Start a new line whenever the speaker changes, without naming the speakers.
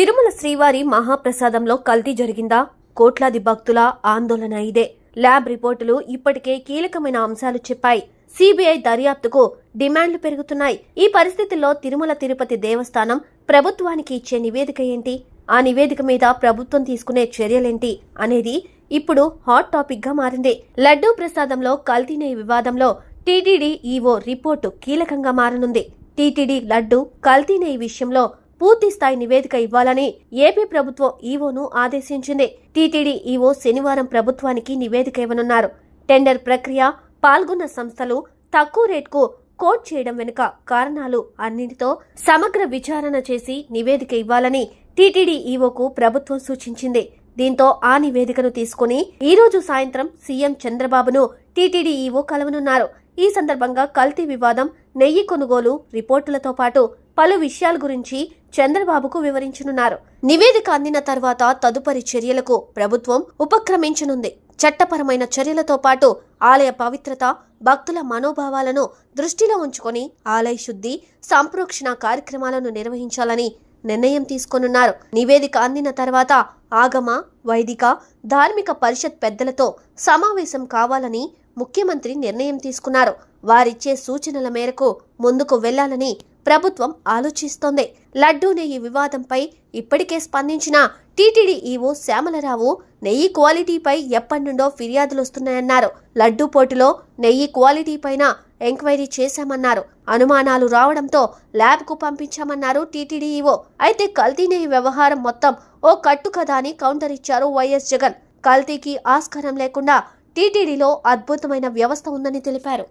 తిరుమల శ్రీవారి మహాప్రసాదంలో కల్తీ జరిగిందా? కోట్లాది భక్తుల ఆందోళన ఇదే. ల్యాబ్ రిపోర్టులు ఇప్పటికే కీలకమైన అంశాలు చెప్పాయి. సిబిఐ దర్యాప్తుకు డిమాండ్లు పెరుగుతున్నాయి. ఈ పరిస్థితుల్లో తిరుమల తిరుపతి దేవస్థానం ప్రభుత్వానికి ఇచ్చే నివేదిక ఏంటి? ఆ నివేదిక మీద ప్రభుత్వం తీసుకునే చర్యలేంటి అనేది ఇప్పుడు హాట్ టాపిక్ గా మారింది. లడ్డూ ప్రసాదంలో కల్తీ నెయ్యి వివాదంలో టీటీడీ ఈవో రిపోర్టు కీలకంగా మారనుంది. టీటీడీ లడ్డూ కల్తీ నెయ్యి విషయంలో పూర్తి స్థాయి నివేదిక ఇవ్వాలని ఏపీ ప్రభుత్వం ఈవోను ఆదేశించింది. టీటీడీ ఈవో శనివారం ప్రభుత్వానికి నివేదిక ఇవ్వనున్నారు. టెండర్ ప్రక్రియ, పాల్గొన్న సంస్థలు తక్కువ రేటుకు కోట్ చేయడం వెనుక కారణాలు అన్నింటితో సమగ్ర విచారణ చేసి నివేదిక ఇవ్వాలని టీటీడీ ఈవోకు ప్రభుత్వం సూచించింది. దీంతో ఆ నివేదికను తీసుకుని ఈ రోజు సాయంత్రం సీఎం చంద్రబాబును టీటీడీ ఈవో కలవనున్నారు. ఈ సందర్భంగా కల్తీ వివాదం, నెయ్యి కొనుగోలు రిపోర్టులతో పాటు పలు విషయాల గురించి చంద్రబాబుకు వివరించనున్నారు. నివేదిక అందిన తర్వాత తదుపరి చర్యలకు ప్రభుత్వం ఉపక్రమించనుంది. చట్టపరమైన చర్యలతో పాటు ఆలయ పవిత్రత, భక్తుల మనోభావాలను దృష్టిలో ఉంచుకొని ఆలయ శుద్ధి, సంప్రోక్షణ కార్యక్రమాలను నిర్వహించాలని నిర్ణయం తీసుకోనున్నారు. నివేదిక అందిన తర్వాత ఆగమ, వైదిక, ధార్మిక పరిషత్ పెద్దలతో సమావేశం కావాలని ముఖ్యమంత్రి నిర్ణయం తీసుకున్నారు. వారిచ్చే సూచనల మేరకు ముందుకు వెళ్లాలని ప్రభుత్వం ఆలోచిస్తోంది. లడ్డూ నెయ్యి వివాదంపై ఇప్పటికే స్పందించిన టీటీడీ ఈవో శ్యామలరావు నెయ్యి క్వాలిటీపై ఎప్పటి నుండో ఫిర్యాదులు వస్తున్నాయన్నారు. లడ్డూ పోటీలో నెయ్యి క్వాలిటీ పైన ఎంక్వైరీ చేశామన్నారు. అనుమానాలు రావడంతో ల్యాబ్కు పంపించామన్నారు టీటీడీ ఈవో. అయితే కల్తీ నెయ్యి వ్యవహారం మొత్తం ఓ కట్టు కదా అని కౌంటర్ ఇచ్చారు వైఎస్ జగన్. కల్తీకి ఆస్కారం లేకుండా టీటీడీలో అద్భుతమైన వ్యవస్థ ఉందని తెలిపారు.